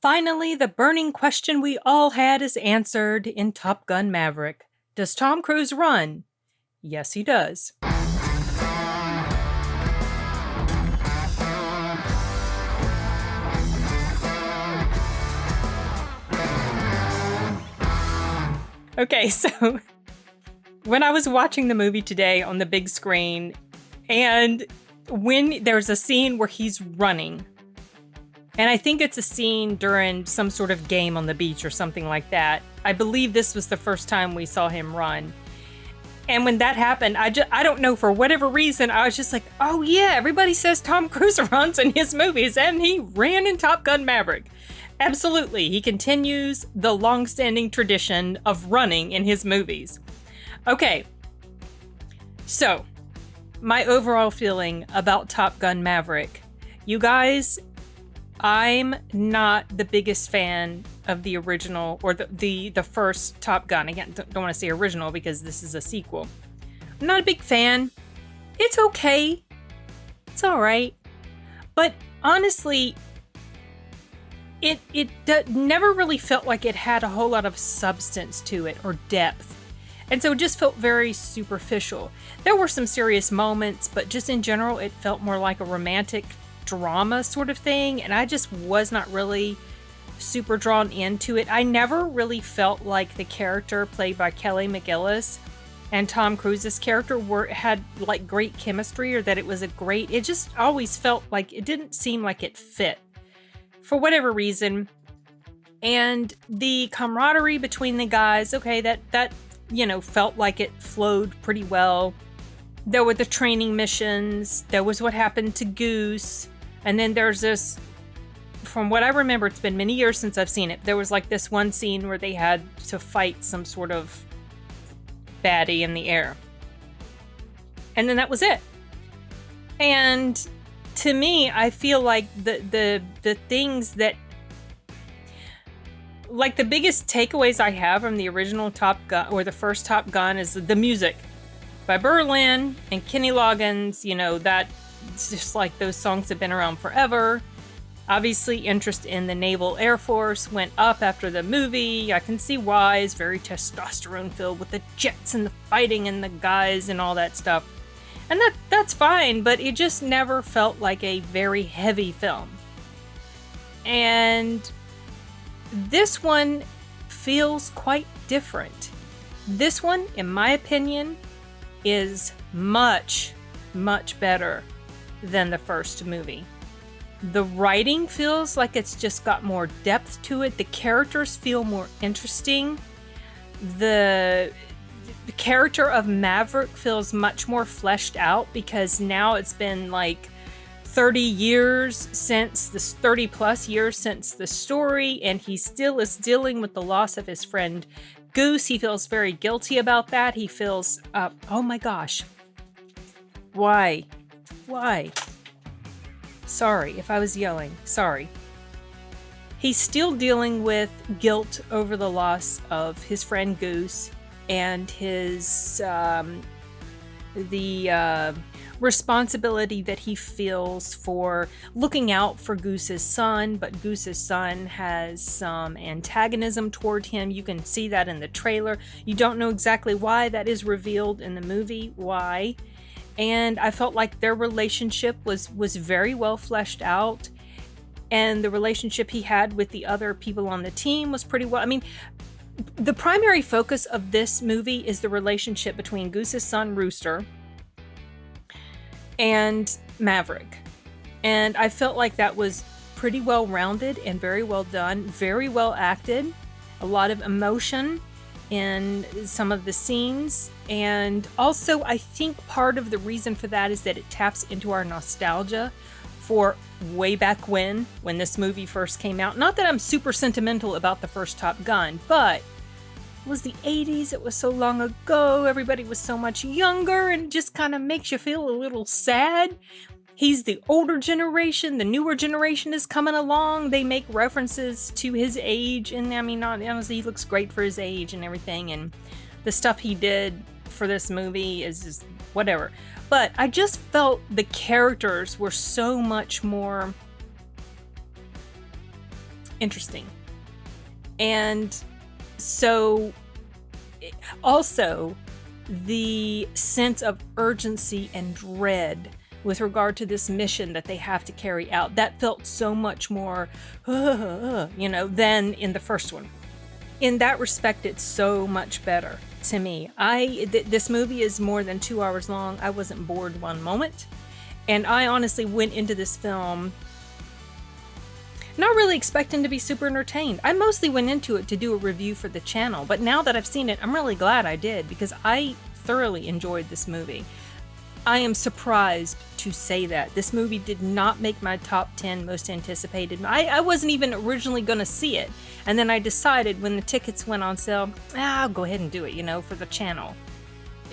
Finally, the burning question we all had is answered in Top Gun Maverick. Does Tom Cruise run? Yes, he does. Okay, so when I was watching the movie today on the big screen, and when there's a scene where he's running, and I think it's a scene during some sort of game on the beach or something like that. I believe this was the first time we saw him run. And when that happened, I don't know, for whatever reason, I was just like, oh yeah, everybody says Tom Cruise runs in his movies, and he ran in Top Gun Maverick. Absolutely, he continues the long-standing tradition of running in his movies. Okay, so my overall feeling about Top Gun Maverick. You guys, I'm not the biggest fan of the original, or the first Top Gun. Again, don't want to say original because this is a sequel. I'm not a big fan. It's okay. It's all right. But honestly, it never really felt like it had a whole lot of substance to it or depth. And so it just felt very superficial. There were some serious moments, but just in general, it felt more like a romantic drama sort of thing, and I just was not really super drawn into it. I never really felt like the character played by Kelly McGillis and Tom Cruise's character had like great chemistry, or that it was it just always felt like it didn't seem like it fit for whatever reason. And the camaraderie between the guys, okay, that felt like it flowed pretty well. There were the training missions, there was what happened to Goose. And then there's this, from what I remember, it's been many years since I've seen it. There was like this one scene where they had to fight some sort of baddie in the air. And then that was it. And to me, I feel like the things that, like the biggest takeaways I have from the original Top Gun, or the first Top Gun, is the music by Berlin and Kenny Loggins. That it's just like those songs have been around forever. Obviously, interest in the Naval Air Force went up after the movie. I can see why. It's very testosterone filled with the jets and the fighting and the guys and all that stuff. And that's fine, but it just never felt like a very heavy film. And this one feels quite different. This one, in my opinion, is much, much better than the first movie. The writing feels like it's just got more depth to it. The characters feel more interesting. The character of Maverick feels much more fleshed out, because now it's been like 30 plus years since the story, and he still is dealing with the loss of his friend Goose. He feels very guilty about that. He feels, oh my gosh. Why? Sorry if I was yelling. Sorry. He's still dealing with guilt over the loss of his friend Goose, and his responsibility that he feels for looking out for Goose's son, but Goose's son has some antagonism toward him. You can see that in the trailer. You don't know exactly why. That is revealed in the movie why. And I felt like their relationship was very well fleshed out, and the relationship he had with the other people on the team was pretty well. I mean, the primary focus of this movie is the relationship between Goose's son Rooster and Maverick. And I felt like that was pretty well rounded and very well done, very well acted, a lot of emotion in some of the scenes. And also, I think part of the reason for that is that it taps into our nostalgia for way back when this movie first came out. Not that I'm super sentimental about the first Top Gun, but it was the 80s, it was so long ago, everybody was so much younger, and it just kind of makes you feel a little sad. He's the older generation, the newer generation is coming along. They make references to his age, and I mean, honestly, he looks great for his age and everything, and the stuff he did for this movie is just whatever. But I just felt the characters were so much more interesting. And so also the sense of urgency and dread with regard to this mission that they have to carry out, that felt so much more, than in the first one. In that respect, it's so much better to me. This movie is more than 2 hours long. I wasn't bored one moment. And I honestly went into this film not really expecting to be super entertained. I mostly went into it to do a review for the channel, but now that I've seen it, I'm really glad I did, because I thoroughly enjoyed this movie. I am surprised to say that. This movie did not make my top 10 most anticipated. I wasn't even originally going to see it. And then I decided when the tickets went on sale, I'll go ahead and do it, for the channel.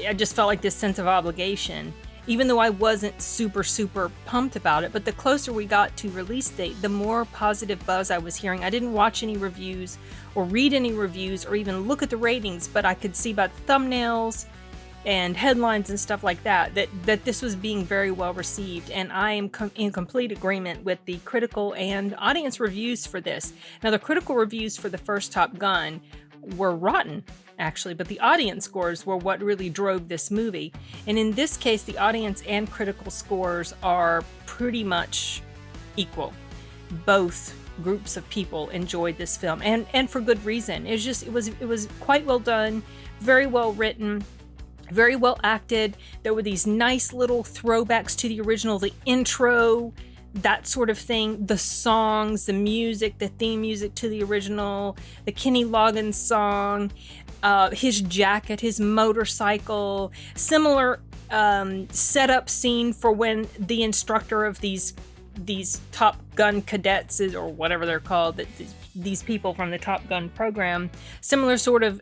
I just felt like this sense of obligation, even though I wasn't super, super pumped about it. But the closer we got to release date, the more positive buzz I was hearing. I didn't watch any reviews or read any reviews or even look at the ratings, but I could see by the thumbnails and headlines and stuff like that this was being very well received, and I am in complete agreement with the critical and audience reviews for this. Now, the critical reviews for the first Top Gun were rotten, actually, but the audience scores were what really drove this movie. And in this case, the audience and critical scores are pretty much equal. Both groups of people enjoyed this film, and for good reason. It was quite well done, very well written, very well acted. There were these nice little throwbacks to the original, the intro, that sort of thing, the songs, the music, the theme music to the original, the Kenny Loggins song, his jacket, his motorcycle, similar setup scene for when the instructor of these Top Gun cadets, or whatever they're called, these people from the Top Gun program, similar sort of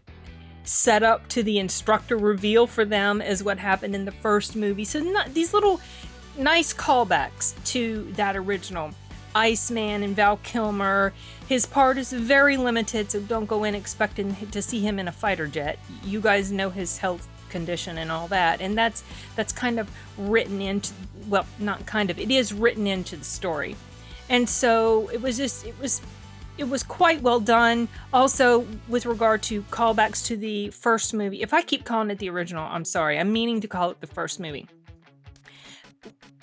set up to the instructor reveal for them as what happened in the first movie. So these little nice callbacks to that original. Iceman and Val Kilmer, his part is very limited, so don't go in expecting to see him in a fighter jet. You guys know his health condition and all that, and that's kind of written into, well, not kind of, it is written into the story. And so it was quite well done. Also, with regard to callbacks to the first movie, if I keep calling it the original, I'm sorry. I'm meaning to call it the first movie.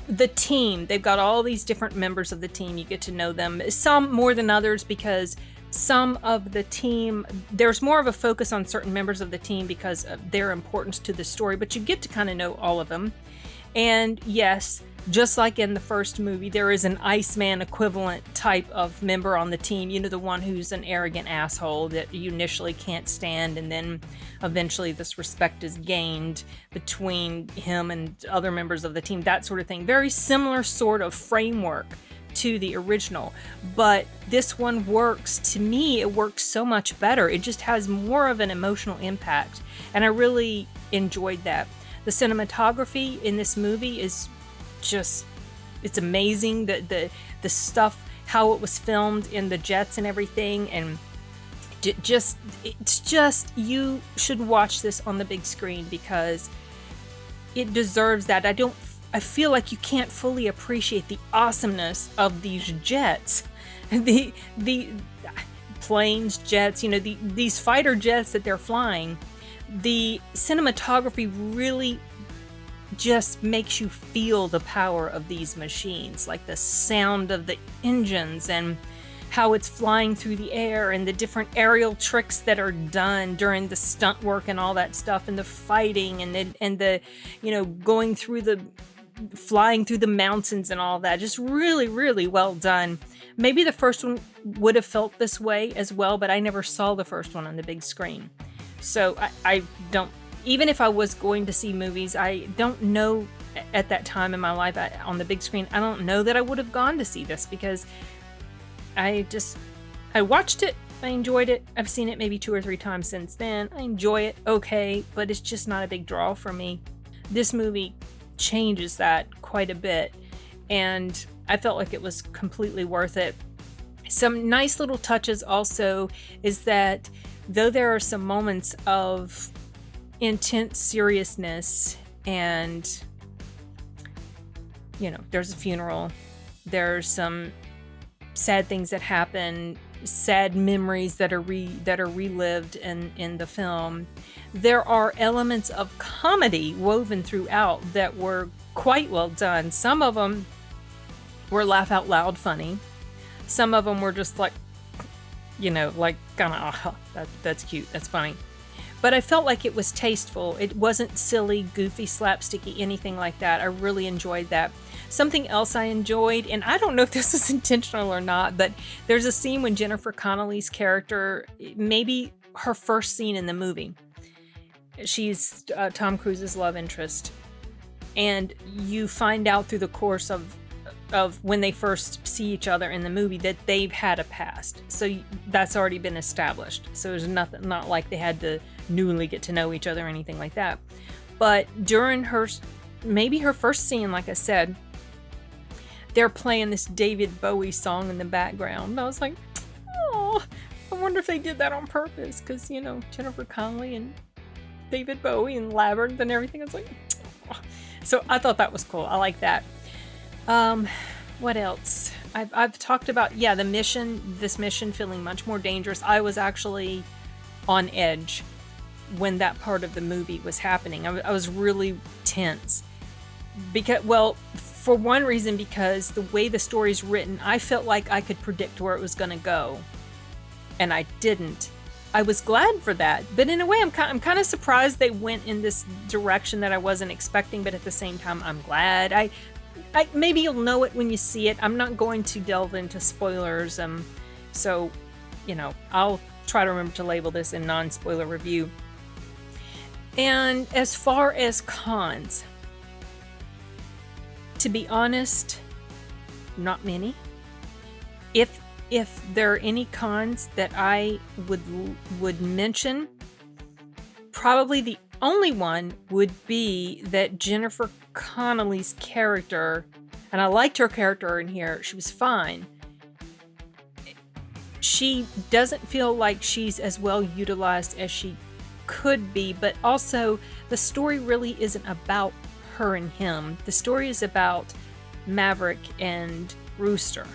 The team, they've got all these different members of the team. You get to know them, some more than others, because some of the team, there's more of a focus on certain members of the team because of their importance to the story, but you get to kind of know all of them. And yes, just like in the first movie, there is an Iceman equivalent type of member on the team. The one who's an arrogant asshole that you initially can't stand, and then eventually this respect is gained between him and other members of the team, that sort of thing. Very similar sort of framework to the original, but this one works, to me, it works so much better. It just has more of an emotional impact, and I really enjoyed that. The cinematography in this movie is just, it's amazing. The stuff, how it was filmed in the jets and everything, and it's just, you should watch this on the big screen because it deserves that. I feel like you can't fully appreciate the awesomeness of these jets, the planes, jets, these fighter jets that they're flying. The cinematography really just makes you feel the power of these machines, like the sound of the engines and how it's flying through the air, and the different aerial tricks that are done during the stunt work and all that stuff, and the fighting and the going through flying through the mountains and all that. Just really, really well done. Maybe the first one would have felt this way as well, but I never saw the first one on the big screen. So I don't, even if I was going to see movies, I don't know at that time in my life on the big screen, I don't know that I would have gone to see this, because I watched it, I enjoyed it. I've seen it maybe 2 or 3 times since then. I enjoy it, okay, but it's just not a big draw for me. This movie changes that quite a bit, and I felt like it was completely worth it. Some nice little touches also is that though there are some moments of intense seriousness, and there's a funeral, there's some sad things that happen sad memories that are relived in the film. There are elements of comedy woven throughout that were quite well done. Some of them were laugh out loud funny. Some of them were just like, like kind of, that's cute, that's funny. But I felt like it was tasteful. It wasn't silly, goofy, slapsticky, anything like that. I really enjoyed that. Something else I enjoyed, and I don't know if this is intentional or not, but there's a scene when Jennifer Connelly's character, maybe her first scene in the movie, she's Tom Cruise's love interest, and you find out through the course of when they first see each other in the movie that they've had a past. So that's already been established. So there's not like they had to newly get to know each other or anything like that. But during maybe her first scene, like I said, they're playing this David Bowie song in the background. And I was like, oh, I wonder if they did that on purpose. Because, Jennifer Connelly and David Bowie and Labyrinth and everything. I was like, oh. So I thought that was cool. I like that. What else? I've talked about, this mission feeling much more dangerous. I was actually on edge when that part of the movie was happening. I was really tense for one reason, because the way the story's written, I felt like I could predict where it was going to go, and I didn't. I was glad for that, but in a way, I'm kind of surprised they went in this direction that I wasn't expecting. But at the same time, I'm glad. I maybe you'll know it when you see it. I'm not going to delve into spoilers. So, I'll try to remember to label this in non-spoiler review. And as far as cons, to be honest, not many. If there are any cons that I would mention, probably the only one would be that Jennifer Connelly's character, and I liked her character in here, she was fine. She doesn't feel like she's as well utilized as she could be, but also the story really isn't about her and him. The story is about Maverick and Rooster.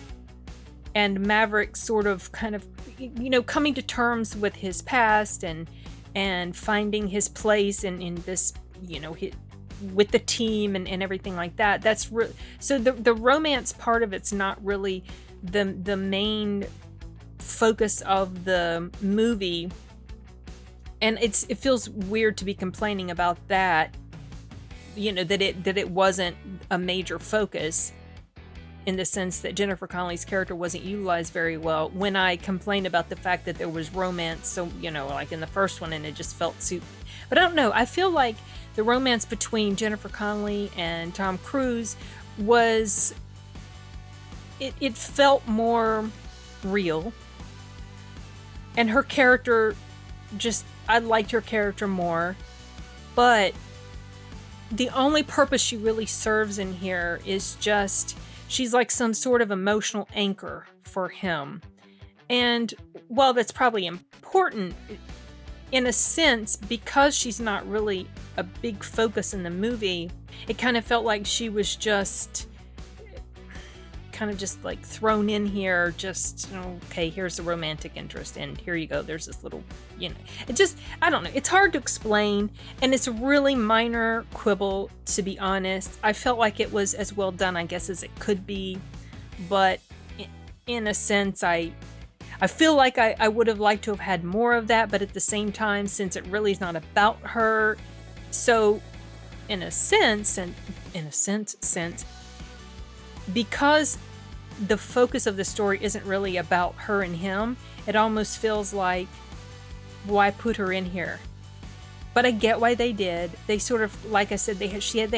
And Maverick sort of kind of, coming to terms with his past and finding his place in this, with the team and everything like that. That's so the romance part of it's not really the main focus of the movie, and it feels weird to be complaining about that. That it wasn't a major focus, in the sense that Jennifer Connelly's character wasn't utilized very well. When I complained about the fact that there was romance, so like in the first one, and it just felt super. But I don't know. I feel like the romance between Jennifer Connelly and Tom Cruise was. It felt more real, and her character I liked her character more, but the only purpose she really serves in here is just she's like some sort of emotional anchor for him. And while that's probably important in a sense, because she's not really a big focus in the movie, it kind of felt like she was just like thrown in here, okay, here's the romantic interest, and here you go, there's this little, I don't know, it's hard to explain, and it's a really minor quibble, to be honest. I felt like it was as well done, I guess, as it could be, but in a sense, I feel like I would have liked to have had more of that, but at the same time, since it really is not about her, so in a sense, because the focus of the story isn't really about her and him, it almost feels like, why put her in here? But I get why they did. They sort of, like I said, they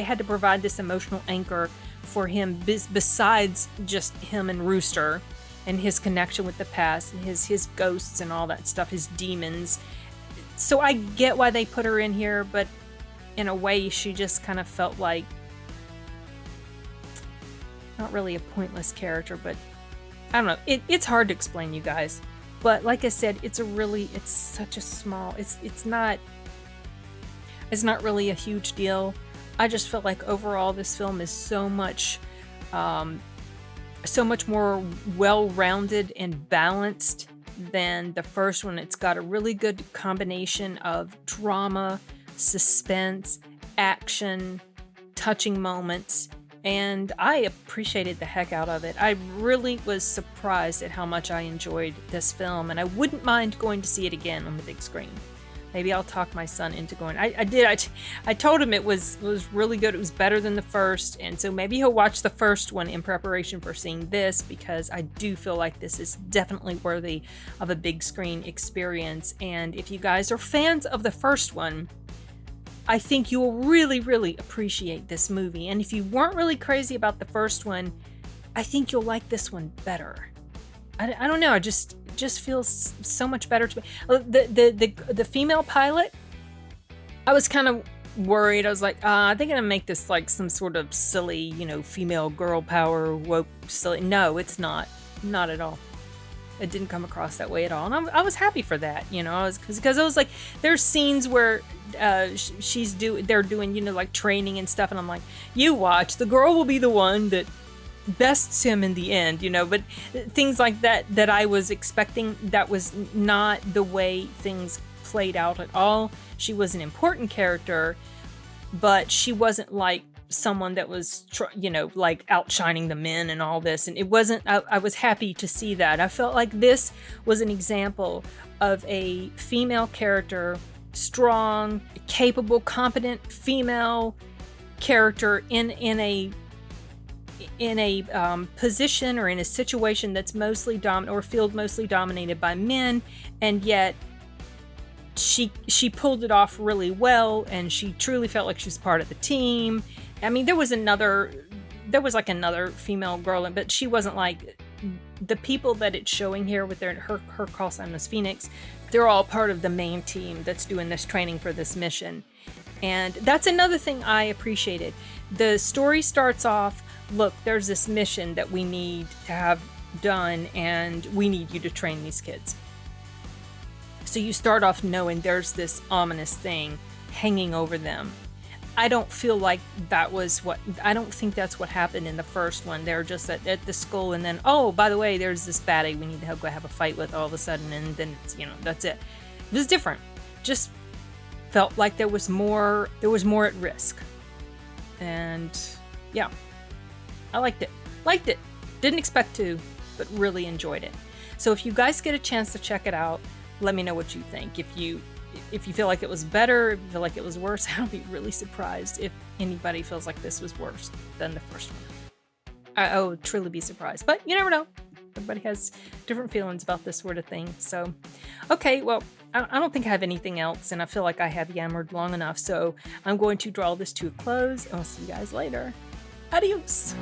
had to provide this emotional anchor for him, besides just him and Rooster and his connection with the past and his ghosts and all that stuff, his demons. So I get why they put her in here, but in a way, she just kind of felt like not really a pointless character, but I don't know. It's hard to explain, you guys. But like I said, it's such a small, it's not really a huge deal. I just felt like overall this film is so much more well-rounded and balanced than the first one. It's got a really good combination of drama, suspense, action, touching moments, and I appreciated the heck out of it. I really was surprised at how much I enjoyed this film, and I wouldn't mind going to see it again on the big screen. Maybe I'll talk my son into going. I told him it was really good. It was better than the first, and so maybe he'll watch the first one in preparation for seeing this, because I do feel like this is definitely worthy of a big screen experience. And if you guys are fans of the first one, I think you will really, really appreciate this movie. And if you weren't really crazy about the first one, I think you'll like this one better. I don't know. It just feels so much better to me. The female pilot, I was kind of worried. I was like, are they gonna make this like some sort of silly, female girl power woke silly? No, it's not at all. It didn't come across that way at all, and I was happy for that. Because I was like, there's scenes where they're doing like training and stuff, and I'm like, you watch, the girl will be the one that bests him in the end, but things like that I was expecting, that was not the way things played out at all. She was an important character, but she wasn't like someone that was like outshining the men and all this, and it wasn't. I was happy to see that. I felt like this was an example of a female character, strong, capable, competent female character in a position or in a situation that's mostly or field mostly dominated by men, and yet she pulled it off really well, and she truly felt like she was part of the team. I mean, there was like another female girl, but she wasn't like the people that it's showing here with her call sign was Phoenix. They're all part of the main team that's doing this training for this mission. And that's another thing I appreciated. The story starts off, look, there's this mission that we need to have done, and we need you to train these kids. So you start off knowing there's this ominous thing hanging over them. I don't feel like I don't think that's what happened in the first one. They're just at the school, and then, oh, by the way, there's this baddie we need to go have a fight with all of a sudden, and then it's, that's it. It was different. Just felt like there was more at risk. And yeah, I liked it. Didn't expect to, but really enjoyed it. So if you guys get a chance to check it out, let me know what you think. If you feel like it was better, if you feel like it was worse, I'll be really surprised if anybody feels like this was worse than the first one. I would truly be surprised, but you never know. Everybody has different feelings about this sort of thing. So, okay, well, I don't think I have anything else, and I feel like I have yammered long enough, so I'm going to draw this to a close, and I'll see you guys later. Adios!